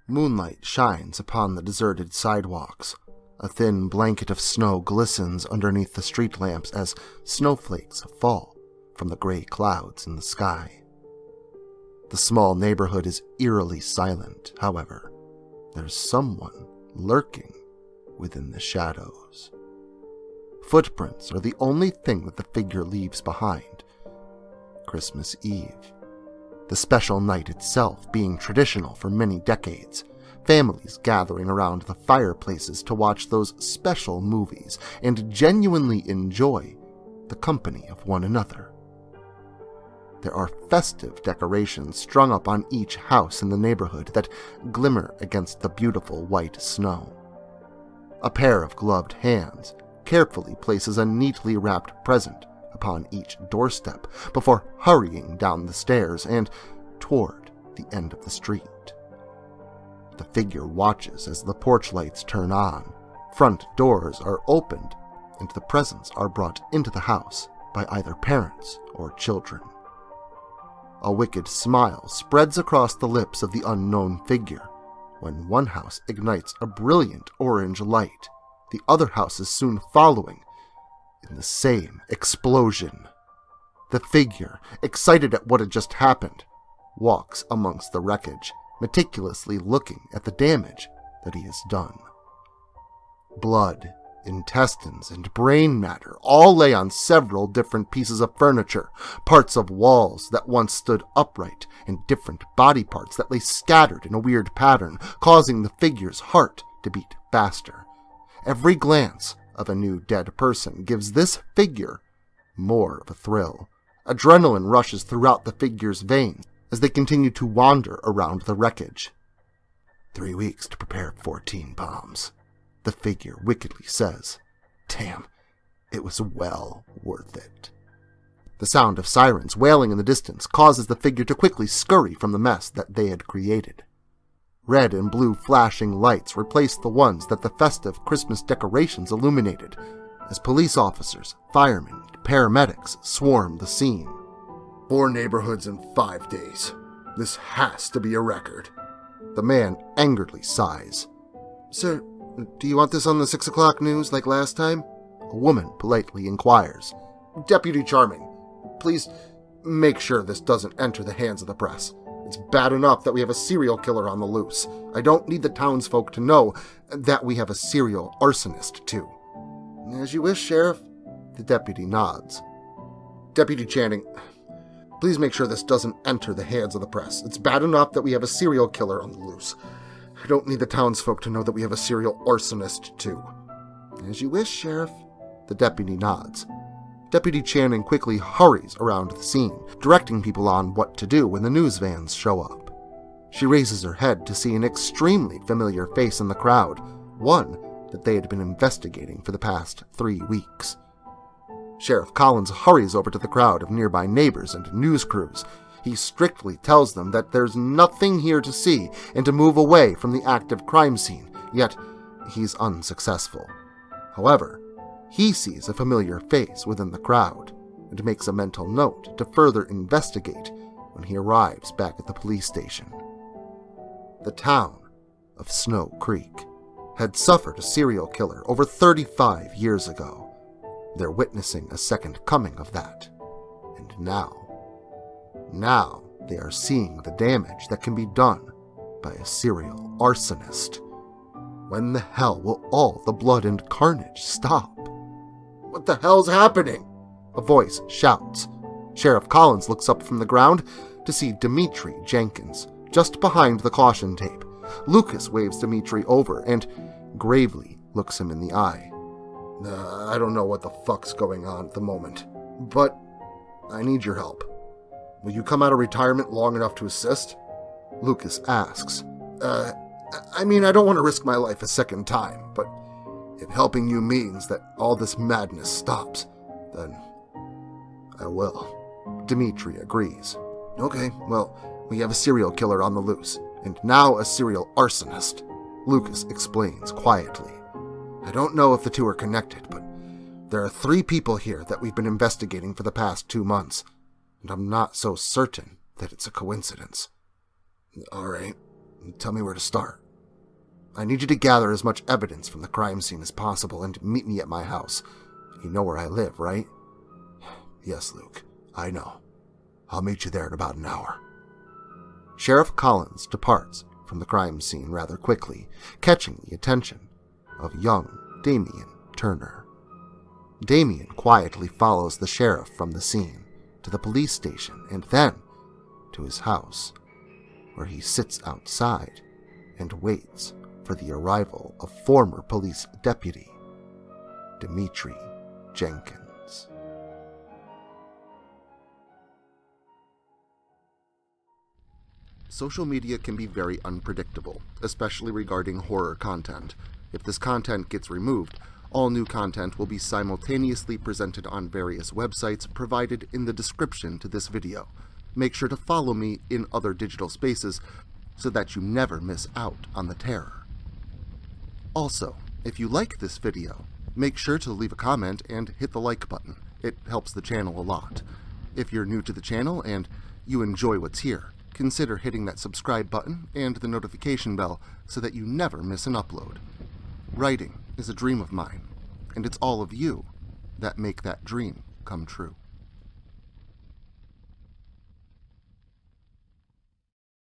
Moonlight shines upon the deserted sidewalks. A thin blanket of snow glistens underneath the street lamps as snowflakes fall from the gray clouds in the sky. The small neighborhood is eerily silent, however. There's someone lurking within the shadows. Footprints are the only thing that the figure leaves behind. Christmas Eve. The special night itself being traditional for many decades, families gathering around the fireplaces to watch those special movies and genuinely enjoy the company of one another. There are festive decorations strung up on each house in the neighborhood that glimmer against the beautiful white snow. A pair of gloved hands carefully places a neatly wrapped present upon each doorstep before hurrying down the stairs and toward the end of the street. The figure watches as the porch lights turn on, front doors are opened, and the presents are brought into the house by either parents or children. A wicked smile spreads across the lips of the unknown figure when one house ignites a brilliant orange light, the other houses soon following in the same explosion. The figure, excited at what had just happened, walks amongst the wreckage, meticulously looking at the damage that he has done. Blood, intestines, and brain matter all lay on several different pieces of furniture, parts of walls that once stood upright, and different body parts that lay scattered in a weird pattern, causing the figure's heart to beat faster. Every glance of a new dead person gives this figure more of a thrill. Adrenaline rushes throughout the figure's veins as they continue to wander around the wreckage. 3 weeks to prepare 14 bombs, the figure wickedly says. Damn, it was well worth it. The sound of sirens wailing in the distance causes the figure to quickly scurry from the mess that they had created. Red and blue flashing lights replace the ones that the festive Christmas decorations illuminated, as police officers, firemen, and paramedics swarm the scene. 4 neighborhoods in 5 days. This has to be a record. The man angrily sighs. Sir, do you want this on the 6 o'clock news like last time? A woman politely inquires. Deputy Charming, please make sure this doesn't enter the hands of the press. It's bad enough that we have a serial killer on the loose. I don't need the townsfolk to know that we have a serial arsonist, too. As you wish, Sheriff. The deputy nods. Deputy Channing, please make sure this doesn't enter the hands of the press. It's bad enough that we have a serial killer on the loose. I don't need the townsfolk to know that we have a serial arsonist, too. As you wish, Sheriff. The deputy nods. Deputy Channing quickly hurries around the scene, directing people on what to do when the news vans show up. She raises her head to see an extremely familiar face in the crowd, one that they had been investigating for the past 3 weeks. Sheriff Collins hurries over to the crowd of nearby neighbors and news crews. He strictly tells them that there's nothing here to see and to move away from the active crime scene, yet he's unsuccessful. However, he sees a familiar face within the crowd and makes a mental note to further investigate when he arrives back at the police station. The town of Snow Creek had suffered a serial killer over 35 years ago. They're witnessing a second coming of that. And now they are seeing the damage that can be done by a serial arsonist. When the hell will all the blood and carnage stop? What the hell's happening? A voice shouts. Sheriff Collins looks up from the ground to see Dimitri Jenkins, just behind the caution tape. Lucas waves Dimitri over and gravely looks him in the eye. I don't know what the fuck's going on at the moment, but I need your help. Will you come out of retirement long enough to assist? Lucas asks. I don't want to risk my life a second time, but if helping you means that all this madness stops, then I will. Dimitri agrees. Okay, well, we have a serial killer on the loose, and now a serial arsonist, Lucas explains quietly. I don't know if the two are connected, but there are 3 people here that we've been investigating for the past 2 months, and I'm not so certain that it's a coincidence. All right, tell me where to start. I need you to gather as much evidence from the crime scene as possible and meet me at my house. You know where I live, right? Yes, Luke, I know. I'll meet you there in about an hour. Sheriff Collins departs from the crime scene rather quickly, catching the attention of young Damien Turner. Damien quietly follows the sheriff from the scene to the police station and then to his house, where he sits outside and waits for the arrival of former police deputy Dimitri Jenkins. Social media can be very unpredictable, especially regarding horror content. If this content gets removed, all new content will be simultaneously presented on various websites provided in the description to this video. Make sure to follow me in other digital spaces so that you never miss out on the terror. Also, if you like this video, make sure to leave a comment and hit the like button. It helps the channel a lot. If you're new to the channel and you enjoy what's here, consider hitting that subscribe button and the notification bell so that you never miss an upload. Writing is a dream of mine, and it's all of you that make that dream come true.